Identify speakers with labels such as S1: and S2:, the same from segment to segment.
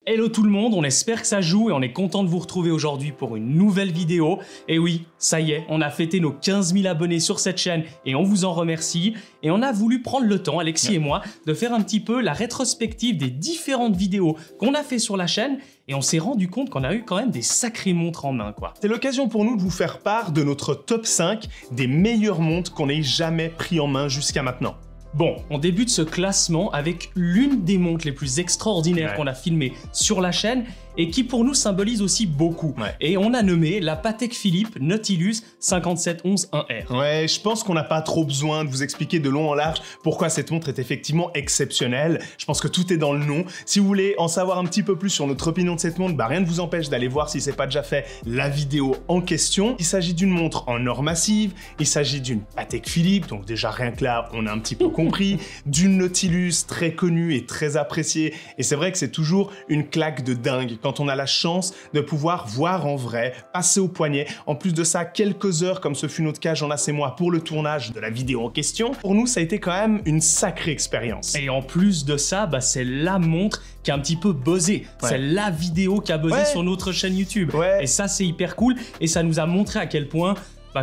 S1: Hello tout le monde, on espère que ça joue et on est content de vous retrouver aujourd'hui pour une nouvelle vidéo. Et oui, ça y est, on a fêté nos 15 000 abonnés sur cette chaîne et on vous en remercie. Et on a voulu prendre le temps, Alexis et moi, de faire un petit peu la rétrospective des différentes vidéos qu'on a fait sur la chaîne. Et on s'est rendu compte qu'on a eu quand même des sacrées montres en main, quoi.
S2: C'est l'occasion pour nous de vous faire part de notre top 5 des meilleures montres qu'on ait jamais pris en main jusqu'à maintenant.
S1: Bon, on débute ce classement avec l'une des montres les plus extraordinaires qu'on a filmées sur la chaîne et qui pour nous symbolise aussi beaucoup. Et on a nommé la Patek Philippe Nautilus 5711 1R.
S2: Ouais, je pense qu'on n'a pas trop besoin de vous expliquer de long en large pourquoi cette montre est effectivement exceptionnelle. Je pense que tout est dans le nom. Si vous voulez en savoir un petit peu plus sur notre opinion de cette montre, rien ne vous empêche d'aller voir si c'est pas déjà fait la vidéo en question. Il s'agit d'une montre en or massive, il s'agit d'une Patek Philippe, donc déjà rien que là, on a un petit peu compris, d'une Nautilus très connue et très appréciée. Et c'est vrai que c'est toujours une claque de dingue quand on a la chance de pouvoir voir en vrai, passer au poignet. En plus de ça, quelques heures, comme ce fut notre cas, Jonas et moi, pour le tournage de la vidéo en question. Pour nous, ça a été quand même une sacrée expérience.
S1: Et en plus de ça, c'est la montre qui a un petit peu buzzé. C'est la vidéo qui a buzzé sur notre chaîne YouTube. Et ça, c'est hyper cool. Et ça nous a montré à quel point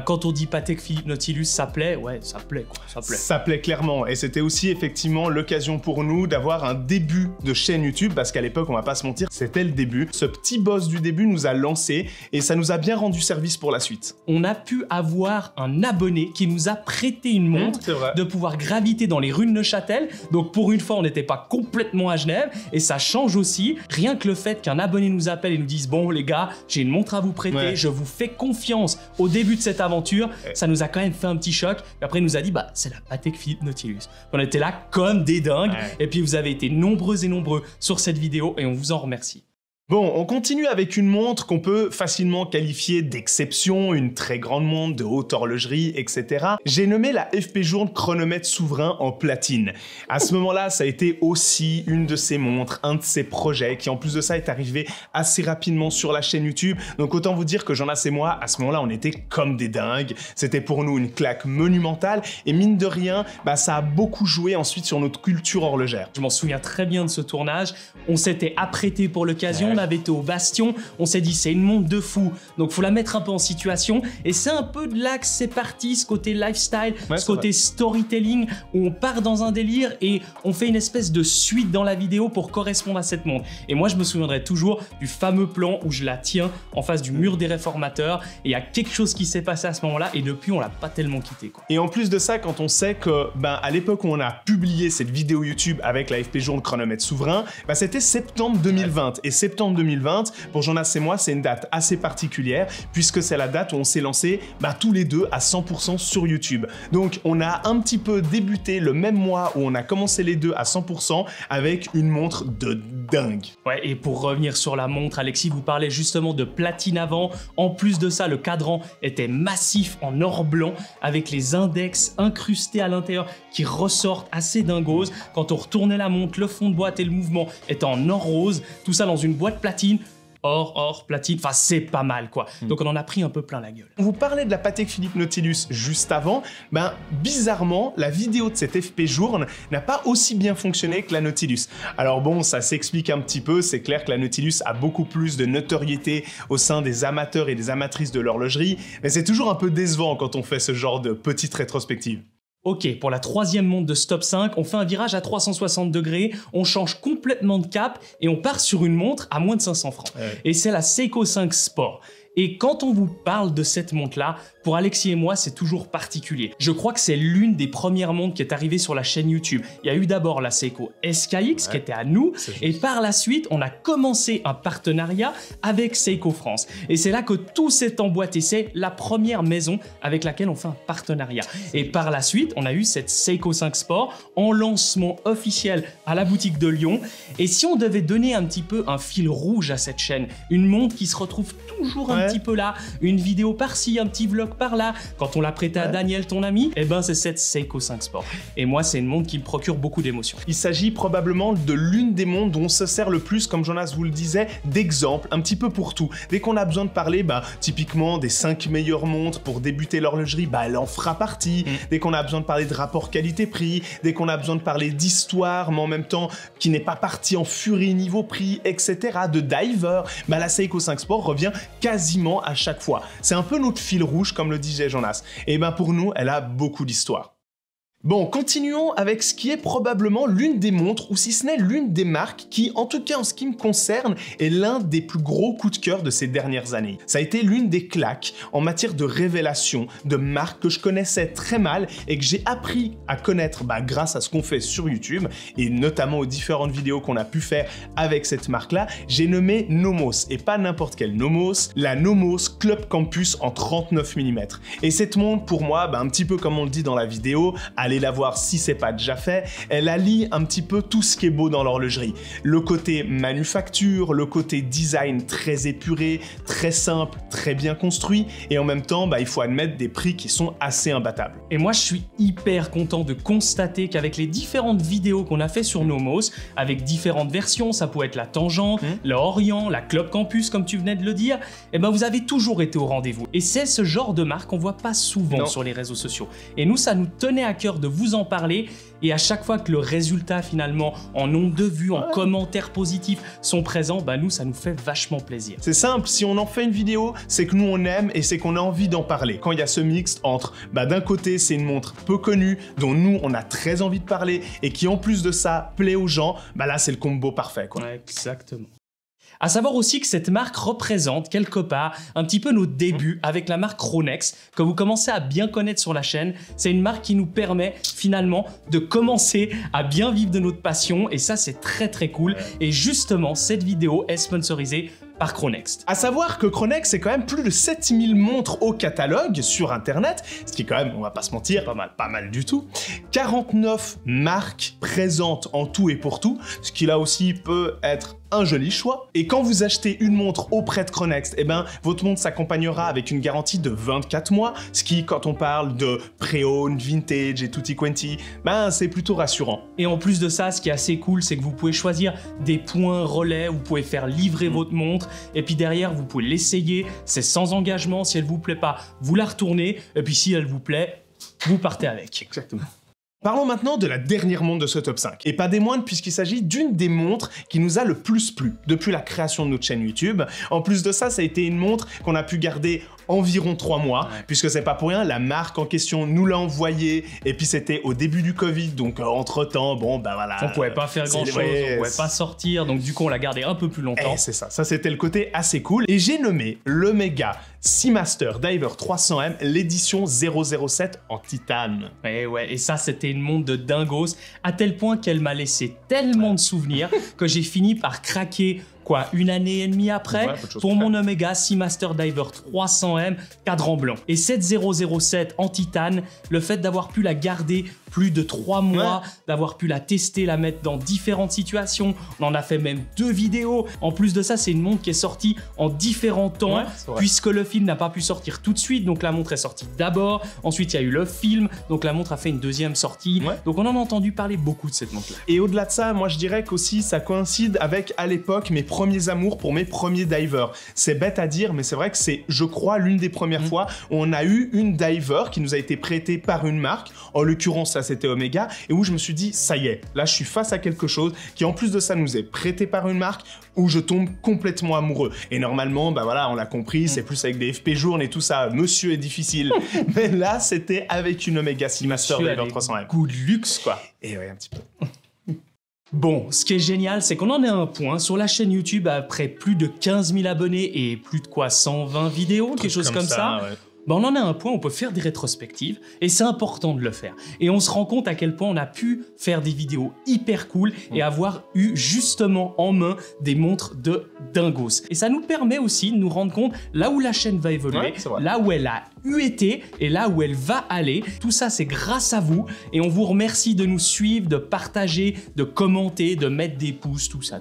S1: quand on dit Patek Philippe Nautilus, ça plaît, ça plaît quoi, ça plaît.
S2: Ça plaît clairement, et c'était aussi effectivement l'occasion pour nous d'avoir un début de chaîne YouTube, parce qu'à l'époque, on va pas se mentir, c'était le début. Ce petit boss du début nous a lancé, et ça nous a bien rendu service pour la suite.
S1: On a pu avoir un abonné qui nous a prêté une montre, de pouvoir graviter dans les rues de Neuchâtel, donc pour une fois, on n'était pas complètement à Genève, et ça change aussi, rien que le fait qu'un abonné nous appelle et nous dise « Bon les gars, j'ai une montre à vous prêter, je vous fais confiance au début de cette aventure, ça nous a quand même fait un petit choc. Et après, il nous a dit, c'est la Patek Philippe Nautilus. On était là comme des dingues. Et puis, vous avez été nombreux et nombreux sur cette vidéo et on vous en remercie.
S2: Bon, on continue avec une montre qu'on peut facilement qualifier d'exception, une très grande montre de haute horlogerie, etc. J'ai nommé la FP Journe chronomètre souverain en platine. À ce moment-là, ça a été aussi une de ces montres, un de ces projets qui en plus de ça est arrivé assez rapidement sur la chaîne YouTube. Donc autant vous dire que Jonas et moi, à ce moment-là, on était comme des dingues. C'était pour nous une claque monumentale et mine de rien, ça a beaucoup joué ensuite sur notre culture horlogère.
S1: Je m'en souviens très bien de ce tournage. On s'était apprêté pour l'occasion. On avait été au Bastion, on s'est dit c'est une montre de fou, donc faut la mettre un peu en situation et c'est un peu de là que c'est parti, ce côté lifestyle, ce côté storytelling où on part dans un délire et on fait une espèce de suite dans la vidéo pour correspondre à cette montre. Et moi je me souviendrai toujours du fameux plan où je la tiens en face du mur des réformateurs et il y a quelque chose qui s'est passé à ce moment-là et depuis on l'a pas tellement quitté quoi.
S2: Et en plus de ça, quand on sait que à l'époque où on a publié cette vidéo YouTube avec la FP Journe chronomètre souverain, c'était septembre 2020 et septembre 2020, pour Jonas et moi, c'est une date assez particulière puisque c'est la date où on s'est lancé tous les deux à 100% sur YouTube. Donc on a un petit peu débuté le même mois où on a commencé les deux à 100% avec une montre de dingue.
S1: Ouais, et pour revenir sur la montre, Alexis vous parlait justement de platine avant. En plus de ça, le cadran était massif en or blanc avec les index incrustés à l'intérieur qui ressortent assez dingos. Quand on retournait la montre, le fond de boîte et le mouvement étaient en or rose, tout ça dans une boîte platine. Or, platine, c'est pas mal quoi. Donc on en a pris un peu plein la gueule.
S2: On vous parlait de la Patek Philippe Nautilus juste avant, bizarrement, la vidéo de cette FP Journe n'a pas aussi bien fonctionné que la Nautilus. Alors bon, ça s'explique un petit peu, c'est clair que la Nautilus a beaucoup plus de notoriété au sein des amateurs et des amatrices de l'horlogerie, mais c'est toujours un peu décevant quand on fait ce genre de petite rétrospective.
S1: Ok, pour la troisième montre de ce top 5, on fait un virage à 360 degrés, on change complètement de cap et on part sur une montre à moins de 500 francs. Et c'est la Seiko 5 Sport. Et quand on vous parle de cette montre-là, pour Alexis et moi, c'est toujours particulier. Je crois que c'est l'une des premières montres qui est arrivée sur la chaîne YouTube. Il y a eu d'abord la Seiko SKX qui était à nous, et par la suite, on a commencé un partenariat avec Seiko France. Et c'est là que tout s'est emboîté. C'est la première maison avec laquelle on fait un partenariat. Et par la suite, on a eu cette Seiko 5 Sport en lancement officiel à la boutique de Lyon. Et si on devait donner un petit peu un fil rouge à cette chaîne, une montre qui se retrouve toujours un un petit peu là, une vidéo par-ci, un petit vlog par-là. Quand on l'a prêté à Daniel, ton ami, eh ben c'est cette Seiko 5 Sport. Et moi, c'est une montre qui me procure beaucoup d'émotions.
S2: Il s'agit probablement de l'une des montres dont on se sert le plus, comme Jonas vous le disait, d'exemple, un petit peu pour tout. Dès qu'on a besoin de parler, typiquement des 5 meilleures montres pour débuter l'horlogerie, elle en fera partie. Dès qu'on a besoin de parler de rapport qualité-prix, dès qu'on a besoin de parler d'histoire, mais en même temps qui n'est pas parti en furie niveau prix, etc., de diver, la Seiko 5 Sport revient quasiment à chaque fois. C'est un peu notre fil rouge, comme le disait Jonas. Et pour nous, elle a beaucoup d'histoire. Bon, continuons avec ce qui est probablement l'une des montres, ou si ce n'est l'une des marques qui, en tout cas en ce qui me concerne, est l'un des plus gros coups de cœur de ces dernières années. Ça a été l'une des claques en matière de révélation de marques que je connaissais très mal et que j'ai appris à connaître grâce à ce qu'on fait sur YouTube et notamment aux différentes vidéos qu'on a pu faire avec cette marque-là. J'ai nommé Nomos, et pas n'importe quelle Nomos, la Nomos Club Campus en 39 mm. Et cette montre, pour moi, un petit peu comme on le dit dans la vidéo, allez la voir si c'est pas déjà fait, elle allie un petit peu tout ce qui est beau dans l'horlogerie. Le côté manufacture, le côté design très épuré, très simple, très bien construit, et en même temps, il faut admettre des prix qui sont assez imbattables.
S1: Et moi, je suis hyper content de constater qu'avec les différentes vidéos qu'on a fait sur Nomos, avec différentes versions, ça peut être la Tangente, la Orient, la Club Campus, comme tu venais de le dire, vous avez toujours été au rendez-vous. Et c'est ce genre de marque qu'on voit pas souvent sur les réseaux sociaux. Et nous, ça nous tenait à cœur de vous en parler, et à chaque fois que le résultat finalement en nombre de vues, en commentaires positifs sont présents, nous ça nous fait vachement plaisir.
S2: C'est simple, si on en fait une vidéo, c'est que nous on aime et c'est qu'on a envie d'en parler. Quand il y a ce mix entre, d'un côté c'est une montre peu connue, dont nous on a très envie de parler et qui en plus de ça plaît aux gens, là c'est le combo parfait quoi.
S1: Ouais, exactement. À savoir aussi que cette marque représente quelque part un petit peu nos débuts avec la marque Chronex que vous commencez à bien connaître sur la chaîne. C'est une marque qui nous permet finalement de commencer à bien vivre de notre passion et ça c'est très très cool. Et justement cette vidéo est sponsorisée par Chronex.
S2: À savoir que Chronex, c'est quand même plus de 7000 montres au catalogue sur internet, ce qui est quand même, on va pas se mentir, pas mal du tout. 49 marques présentes en tout et pour tout, ce qui là aussi peut être un joli choix. Et quand vous achetez une montre auprès de Chronex, votre montre s'accompagnera avec une garantie de 24 mois, ce qui, quand on parle de pré-owned, vintage et tutti quanti, c'est plutôt rassurant.
S1: Et en plus de ça, ce qui est assez cool, c'est que vous pouvez choisir des points relais, vous pouvez faire livrer votre montre, et puis derrière, vous pouvez l'essayer, c'est sans engagement, si elle vous plaît pas, vous la retournez, et puis si elle vous plaît, vous partez avec.
S2: Exactement. Parlons maintenant de la dernière montre de ce top 5, et pas des moindres puisqu'il s'agit d'une des montres qui nous a le plus plu depuis la création de notre chaîne YouTube. En plus de ça, ça a été une montre qu'on a pu garder environ 3 mois, puisque c'est pas pour rien, la marque en question nous l'a envoyé, et puis c'était au début du Covid, donc entre-temps, voilà.
S1: On pouvait pas faire grand-chose, on pouvait pas sortir, donc du coup on l'a gardé un peu plus longtemps.
S2: C'est ça c'était le côté assez cool, et j'ai nommé l'Omega Seamaster Diver 300M, l'édition 007 en titane.
S1: Et ça c'était une montre de dingos, à tel point qu'elle m'a laissé tellement de souvenirs que j'ai fini par craquer une année et demie après, pour mon Omega Seamaster Diver 300M cadran blanc. Et cette 007 en titane, le fait d'avoir pu la garder plus de 3 mois, d'avoir pu la tester, la mettre dans différentes situations, on en a fait même 2 vidéos. En plus de ça, c'est une montre qui est sortie en différents temps, puisque le film n'a pas pu sortir tout de suite, donc la montre est sortie d'abord, ensuite il y a eu le film, donc la montre a fait une deuxième sortie, donc on en a entendu parler beaucoup de cette montre-là.
S2: Et au-delà de ça, moi je dirais qu'aussi ça coïncide avec, à l'époque, mes premiers amours pour mes premiers divers. C'est bête à dire, mais c'est vrai que c'est, je crois, l'une des premières fois où on a eu une diver qui nous a été prêtée par une marque, en l'occurrence, ça c'était Omega, et où je me suis dit, ça y est, là je suis face à quelque chose qui en plus de ça nous est prêté par une marque où je tombe complètement amoureux. Et normalement, on l'a compris, c'est plus avec des FP Journe et tout ça, monsieur est difficile. Mais là, c'était avec une Omega Seamaster Diver 300M.
S1: Goût de luxe, quoi.
S2: Et un petit peu.
S1: Bon, ce qui est génial, c'est qu'on en est à un point sur la chaîne YouTube après plus de 15 000 abonnés et plus de 120 vidéos, quelque chose comme ça. On en est à un point où on peut faire des rétrospectives et c'est important de le faire. Et on se rend compte à quel point on a pu faire des vidéos hyper cool et avoir eu justement en main des montres de dingos. Et ça nous permet aussi de nous rendre compte là où la chaîne va évoluer, là où elle a eût été et là où elle va aller. Tout ça, c'est grâce à vous et on vous remercie de nous suivre, de partager, de commenter, de mettre des pouces, tout ça.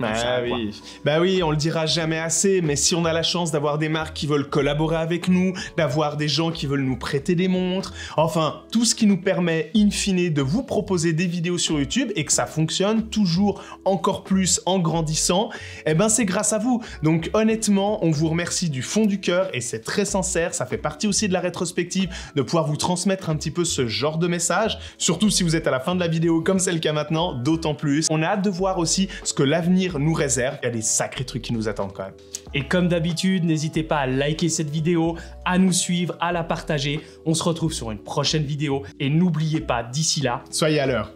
S2: Bah oui, on le dira jamais assez, mais si on a la chance d'avoir des marques qui veulent collaborer avec nous, d'avoir des gens qui veulent nous prêter des montres, enfin, tout ce qui nous permet, in fine, de vous proposer des vidéos sur YouTube et que ça fonctionne toujours encore plus en grandissant, eh ben c'est grâce à vous. Donc honnêtement, on vous remercie du fond du cœur et c'est très sincère, ça fait partie aussi de la rétrospective de pouvoir vous transmettre un petit peu ce genre de message, surtout si vous êtes à la fin de la vidéo comme c'est le cas maintenant, d'autant plus. On a hâte de voir aussi ce que l'avenir nous réserve, il y a des sacrés trucs qui nous attendent quand même.
S1: Et comme d'habitude, n'hésitez pas à liker cette vidéo, à nous suivre, à la partager. On se retrouve sur une prochaine vidéo et n'oubliez pas, d'ici là,
S2: soyez à l'heure.